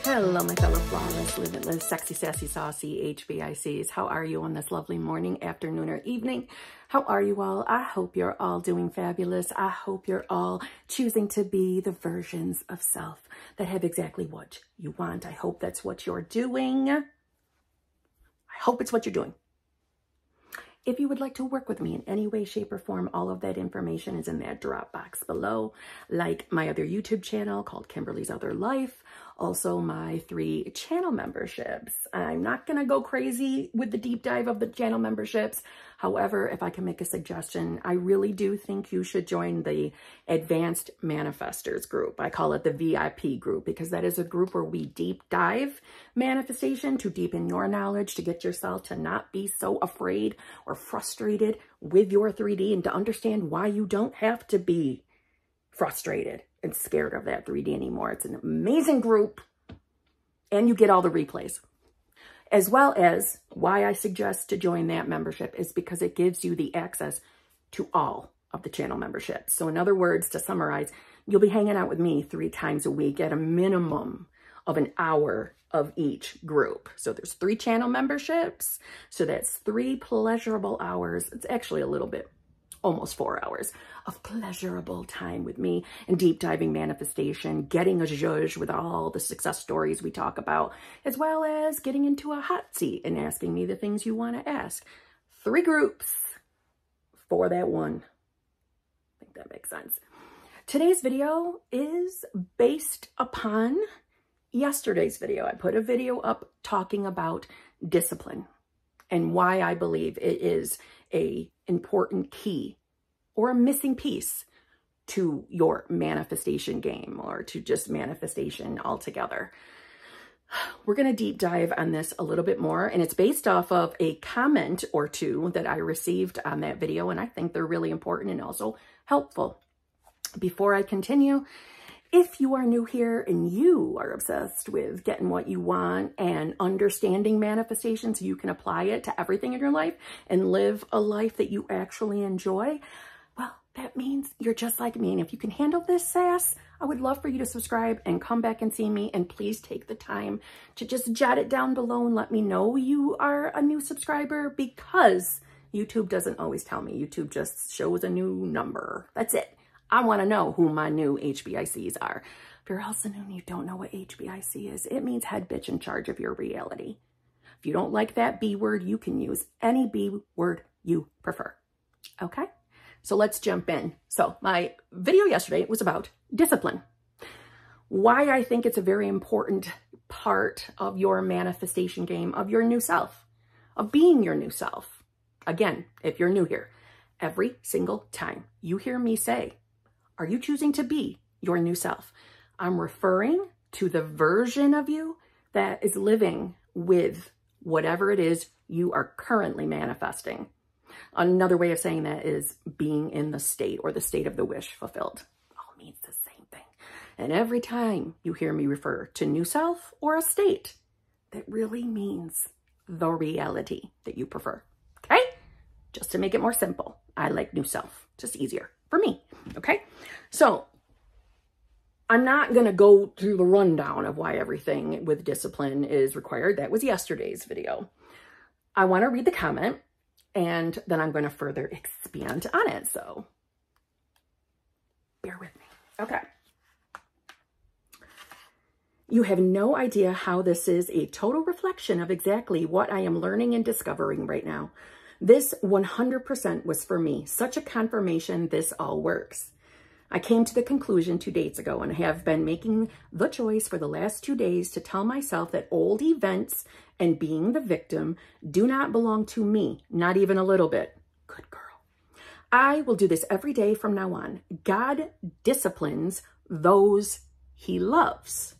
Hello, my fellow flawless, limitless, sexy, sassy, saucy HBICs. How are you on this lovely morning, afternoon, or evening? How are you all? I hope you're all doing fabulous. I hope you're all choosing to be the versions of self that have exactly what you want. I hope that's what you're doing. I hope it's what you're doing. If you would like to work with me in any way, shape, or form, all of that information is in that drop box below, like my other YouTube channel called Kimberly's Other Life, also my 3 channel memberships. I'm not going to go crazy with the deep dive of the channel memberships. However, if I can make a suggestion, I really do think you should join the Advanced Manifestors group. I call it the VIP group because that is a group where we deep dive manifestation to deepen your knowledge, to get yourself to not be so afraid or frustrated with your 3D and to understand why you don't have to be frustrated and scared of that 3D anymore. It's an amazing group and you get all the replays. As well as why I suggest to join that membership is because it gives you the access to all of the channel memberships. So in other words, to summarize, you'll be hanging out with me 3 times a week at a minimum of an hour of each group. So there's 3 channel memberships. So that's 3 pleasurable hours. It's actually a little bit, almost 4 hours of pleasurable time with me and deep diving manifestation, getting a zhuzh with all the success stories we talk about, as well as getting into a hot seat and asking me the things you want to ask. 3 groups for that one. I think that makes sense. Today's video is based upon yesterday's video. I put a video up talking about discipline and why I believe it is an important key or a missing piece to your manifestation game or to just manifestation altogether. We're going to deep dive on this a little bit more, and it's based off of a comment or 2 that I received on that video, and I think they're really important and also helpful. Before I continue, if you are new here and you are obsessed with getting what you want and understanding manifestation so you can apply it to everything in your life and live a life that you actually enjoy, well, that means you're just like me. And if you can handle this sass, I would love for you to subscribe and come back and see me. And please take the time to just jot it down below and let me know you are a new subscriber, because YouTube doesn't always tell me. YouTube just shows a new number. That's it. I want to know who my new HBICs are. If you're also new and you don't know what HBIC is, it means head bitch in charge of your reality. If you don't like that B word, you can use any B word you prefer. Okay? So let's jump in. So my video yesterday was about discipline. Why I think it's a very important part of your manifestation game, of your new self, of being your new self. Again, if you're new here, every single time you hear me say, are you choosing to be your new self? I'm referring to the version of you that is living with whatever it is you are currently manifesting. Another way of saying that is being in the state or the state of the wish fulfilled. All means the same thing. And every time you hear me refer to new self or a state, that really means the reality that you prefer. Okay? Just to make it more simple, I like new self. Just easier for me. Okay? So I'm not going to go through the rundown of why everything with discipline is required. That was yesterday's video. I want to read the comment, and then I'm going to further expand on it. So bear with me. Okay. You have no idea how this is a total reflection of exactly what I am learning and discovering right now. This 100% was for me. Such a confirmation this all works. I came to the conclusion 2 days ago and have been making the choice for the last 2 days to tell myself that old events and being the victim do not belong to me, not even a little bit. Good girl. I will do this every day from now on. God disciplines those he loves.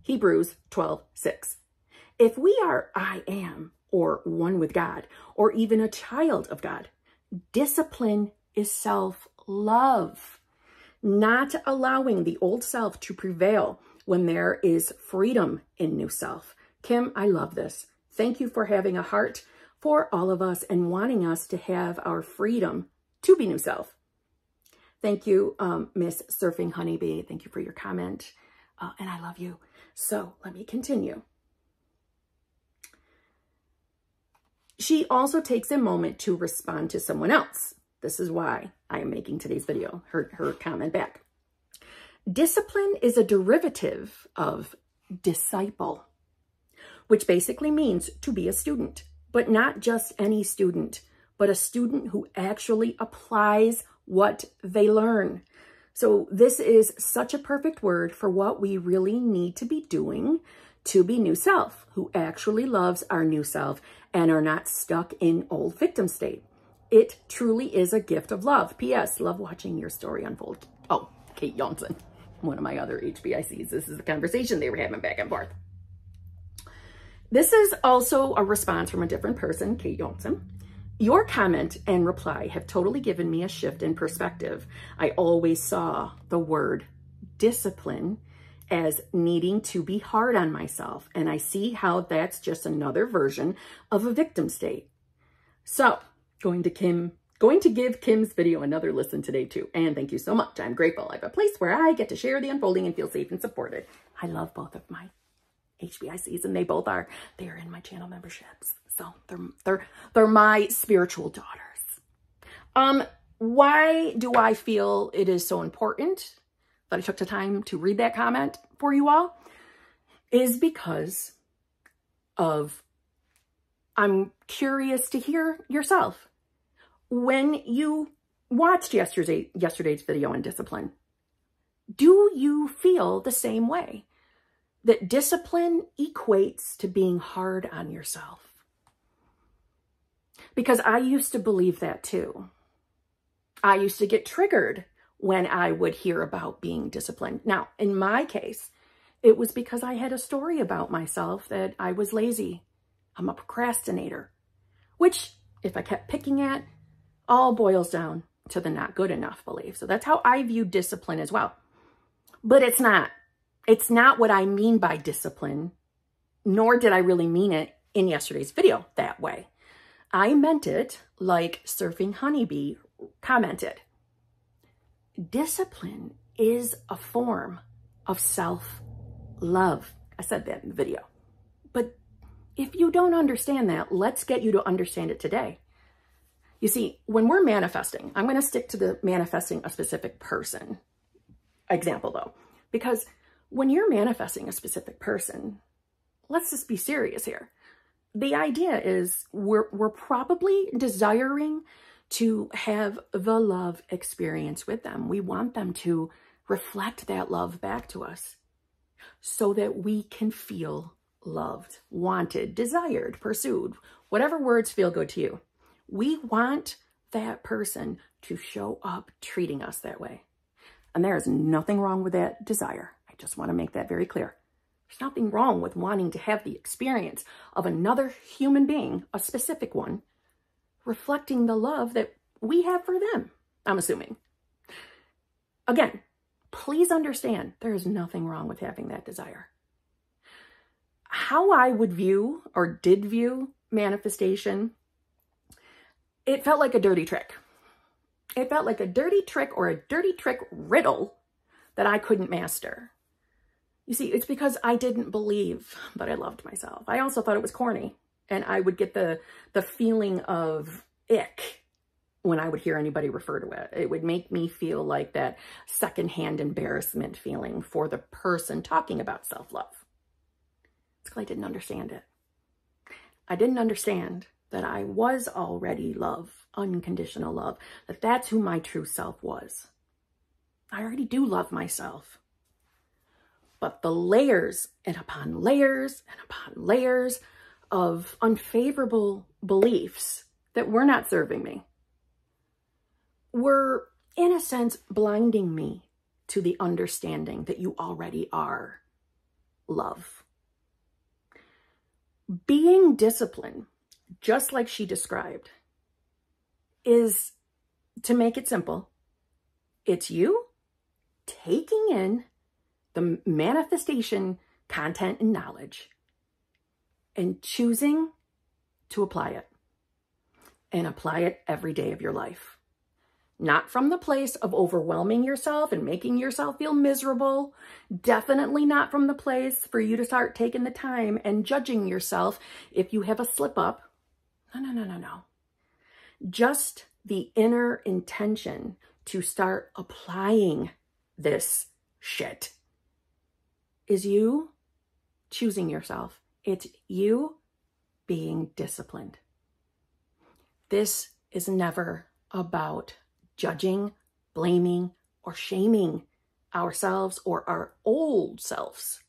Hebrews 12:6. If we are I am, or one with God, or even a child of God, discipline is self-love. Not allowing the old self to prevail when there is freedom in new self. Kim, I love this. Thank you for having a heart for all of us and wanting us to have our freedom to be new self. Thank you, Miss Surfing Honeybee. Thank you for your comment. And I love you. So let me continue. She also takes a moment to respond to someone else. This is why I am making today's video, her comment back. Discipline is a derivative of disciple, which basically means to be a student, but not just any student, but a student who actually applies what they learn. So this is such a perfect word for what we really need to be doing to be new self, who actually loves our new self and are not stuck in old victim state. It truly is a gift of love. P.S. Love watching your story unfold. Oh, Kate Johnson, one of my other HBICs. This is the conversation they were having back and forth. This is also a response from a different person, Kate Johnson. Your comment and reply have totally given me a shift in perspective. I always saw the word discipline as needing to be hard on myself, and I see how that's just another version of a victim state. So, going to give Kim's video another listen today too. And thank you so much. I'm grateful I have a place where I get to share the unfolding and feel safe and supported. I love both of my HBICs, and they're in my channel memberships. So they're my spiritual daughters. Why do I feel it is so important that I took the time to read that comment for you all? Is because of, I'm curious to hear yourself. When you watched yesterday's video on discipline, do you feel the same way? That discipline equates to being hard on yourself? Because I used to believe that too. I used to get triggered when I would hear about being disciplined. Now, in my case, it was because I had a story about myself that I was lazy. I'm a procrastinator, which, if I kept picking at, all boils down to the not good enough belief. So that's how I view discipline as well. But it's not. It's not what I mean by discipline, nor did I really mean it in yesterday's video that way. I meant it like Surfing Honeybee commented. Discipline is a form of self-love. I said that in the video. But if you don't understand that, let's get you to understand it today. You see, when we're manifesting, I'm going to stick to the manifesting a specific person example though, because when you're manifesting a specific person, let's just be serious here. The idea is we're probably desiring to have the love experience with them. We want them to reflect that love back to us so that we can feel loved, wanted, desired, pursued, whatever words feel good to you. We want that person to show up treating us that way. And there is nothing wrong with that desire. I just want to make that very clear. There's nothing wrong with wanting to have the experience of another human being, a specific one, reflecting the love that we have for them, I'm assuming. Again, please understand there is nothing wrong with having that desire. How I would view or did view manifestation, it felt like a dirty trick. It felt like a dirty trick or a dirty trick riddle that I couldn't master. You see, it's because I didn't believe that I loved myself. I also thought it was corny, and I would get the feeling of ick when I would hear anybody refer to it. It would make me feel like that secondhand embarrassment feeling for the person talking about self-love. It's because I didn't understand it. I didn't understand that I was already love, unconditional love, that that's who my true self was. I already do love myself. But the layers and upon layers and upon layers of unfavorable beliefs that were not serving me were, in a sense, blinding me to the understanding that you already are love. Being disciplined, just like she described, is, to make it simple, it's you taking in the manifestation content and knowledge and choosing to apply it, and apply it every day of your life. Not from the place of overwhelming yourself and making yourself feel miserable. Definitely not from the place for you to start taking the time and judging yourself if you have a slip up. No, no, no, no, no. Just the inner intention to start applying this shit is you choosing yourself. It's you being disciplined. This is never about judging, blaming, or shaming ourselves or our old selves.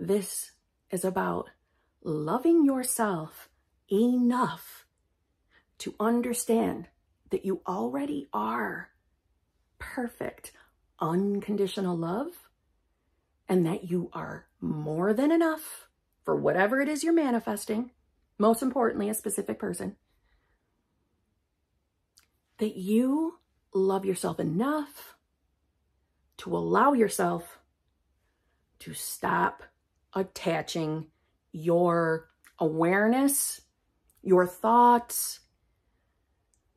This is about loving yourself enough to understand that you already are perfect, unconditional love, and that you are more than enough for whatever it is you're manifesting, most importantly, a specific person. That you love yourself enough to allow yourself to stop attaching your awareness, your thoughts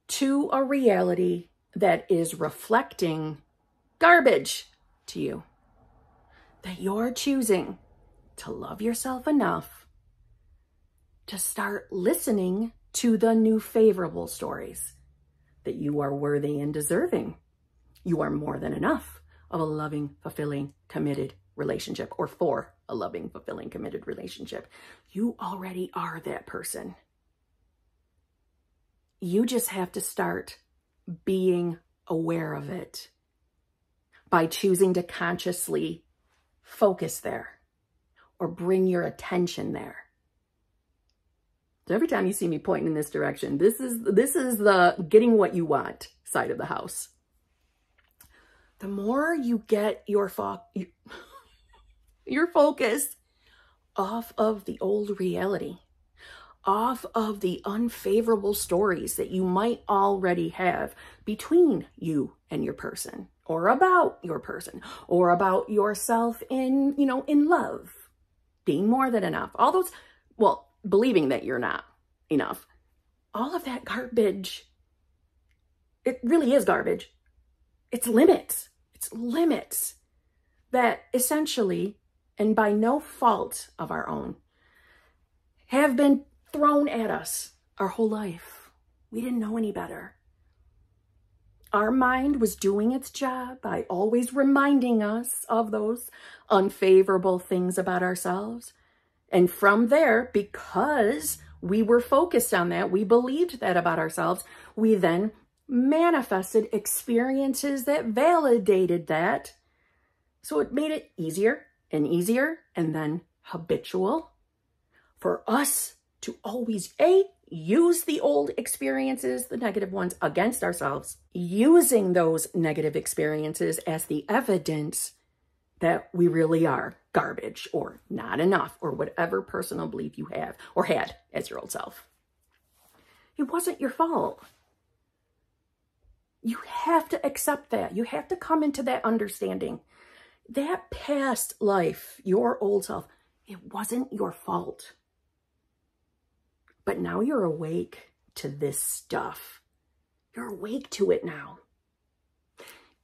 to a reality that is reflecting garbage to you. That you're choosing to love yourself enough to start listening to the new favorable stories. That you are worthy and deserving. You are more than enough of a loving, fulfilling, committed relationship, or for a loving, fulfilling, committed relationship. You already are that person. You just have to start being aware of it by choosing to consciously focus there or bring your attention there. So every time you see me pointing in this direction, this is the getting what you want side of the house. The more you get your focus off of the old reality, off of the unfavorable stories that you might already have between you and your person, or about your person, or about yourself in love, being more than enough. All those, believing that you're not enough. All of that garbage, it really is garbage. It's limits. It's limits that essentially, and by no fault of our own, have been thrown at us our whole life. We didn't know any better. Our mind was doing its job by always reminding us of those unfavorable things about ourselves. And from there, because we were focused on that, we believed that about ourselves, we then manifested experiences that validated that. So it made it easier and then habitual for us to always, use the old experiences, the negative ones, against ourselves, using those negative experiences as the evidence that we really are garbage or not enough or whatever personal belief you have or had as your old self. It wasn't your fault. You have to accept that. You have to come into that understanding. That past life, your old self, it wasn't your fault. But now you're awake to this stuff. You're awake to it now.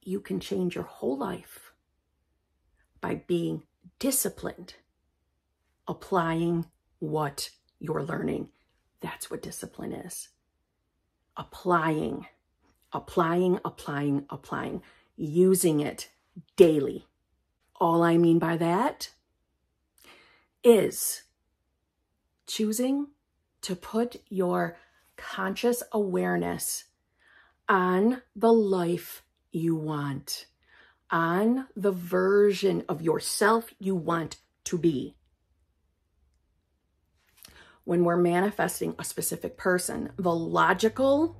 You can change your whole life by being disciplined, applying what you're learning. That's what discipline is. Applying, using it daily. All I mean by that is choosing to put your conscious awareness on the life you want, on the version of yourself you want to be. When we're manifesting a specific person, the logical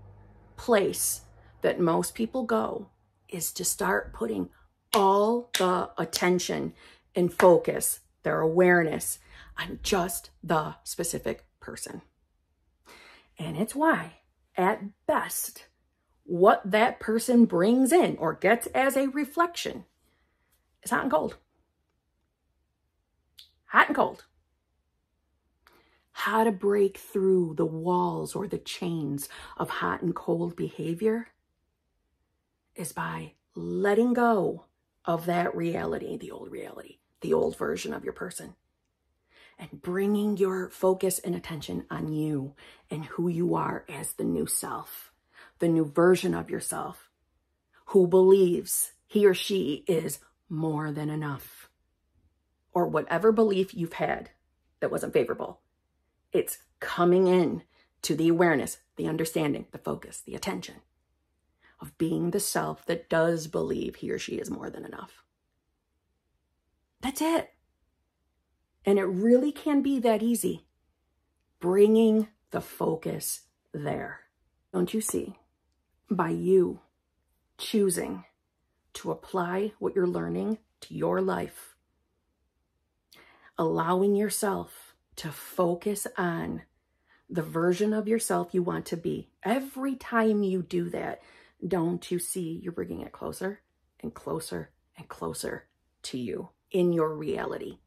place that most people go is to start putting all the attention and focus, their awareness, on just the specific person. And it's why, at best, what that person brings in or gets as a reflection is hot and cold. Hot and cold. How to break through the walls or the chains of hot and cold behavior is by letting go of that reality, the old version of your person, and bringing your focus and attention on you and who you are as the new self, the new version of yourself, who believes he or she is more than enough. Or whatever belief you've had that wasn't favorable. It's coming in to the awareness, the understanding, the focus, the attention of being the self that does believe he or she is more than enough. That's it. And it really can be that easy. Bringing the focus there. Don't you see? By you choosing to apply what you're learning to your life, allowing yourself to focus on the version of yourself you want to be. Every time you do that, don't you see you're bringing it closer and closer and closer to you in your reality?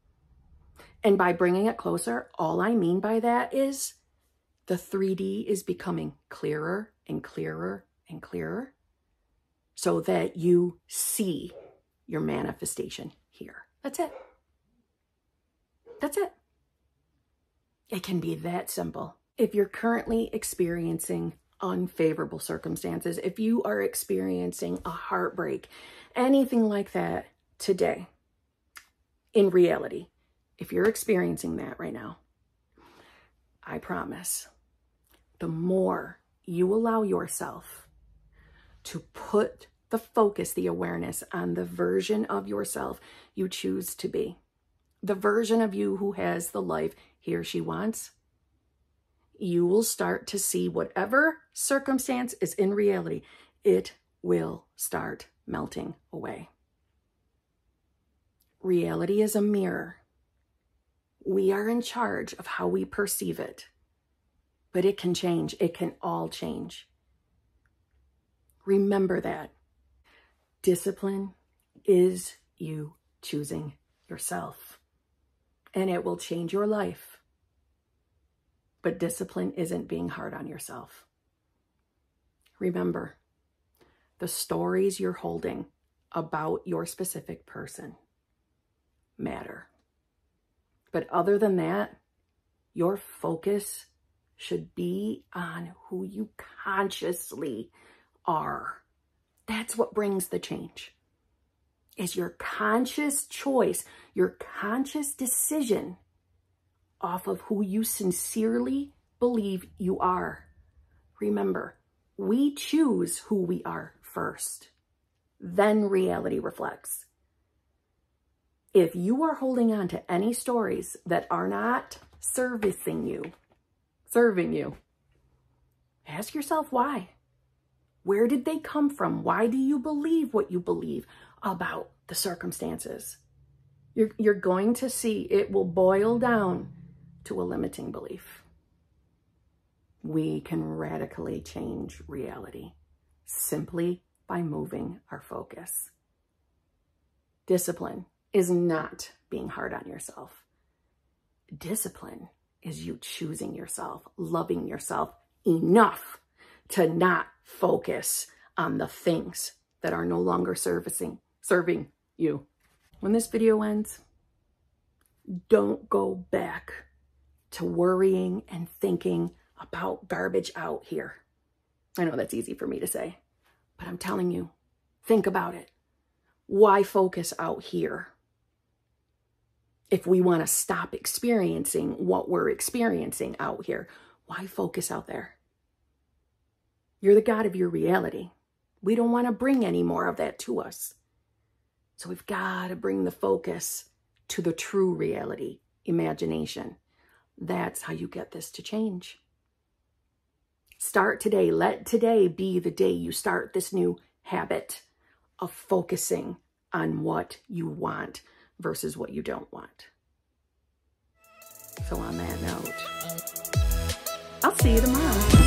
And by bringing it closer, all I mean by that is the 3D is becoming clearer and clearer and clearer so that you see your manifestation here. That's it. That's it. It can be that simple. If you're currently experiencing unfavorable circumstances, if you are experiencing a heartbreak, anything like that today, in reality, if you're experiencing that right now, I promise, the more you allow yourself to put the focus, the awareness on the version of yourself you choose to be, the version of you who has the life he or she wants, you will start to see whatever circumstance is in reality, it will start melting away. Reality is a mirror. We are in charge of how we perceive it, but it can change. It can all change. Remember that. Discipline is you choosing yourself, and it will change your life. But discipline isn't being hard on yourself. Remember, the stories you're holding about your specific person matter. But other than that, your focus should be on who you consciously are. That's what brings the change. Is your conscious choice, your conscious decision off of who you sincerely believe you are. Remember, we choose who we are first. Then reality reflects. If you are holding on to any stories that are not serving you, ask yourself why. Where did they come from? Why do you believe what you believe about the circumstances? You're going to see it will boil down to a limiting belief. We can radically change reality simply by moving our focus. Discipline is not being hard on yourself. Discipline is you choosing yourself, loving yourself enough to not focus on the things that are no longer serving you. When this video ends, don't go back to worrying and thinking about garbage out here. I know that's easy for me to say, but I'm telling you, think about it. Why focus out here if we want to stop experiencing what we're experiencing out here? Why focus out there? You're the God of your reality. We don't want to bring any more of that to us. So we've got to bring the focus to the true reality, imagination. That's how you get this to change. Start today. Let today be the day you start this new habit of focusing on what you want versus what you don't want. So on that note, I'll see you tomorrow.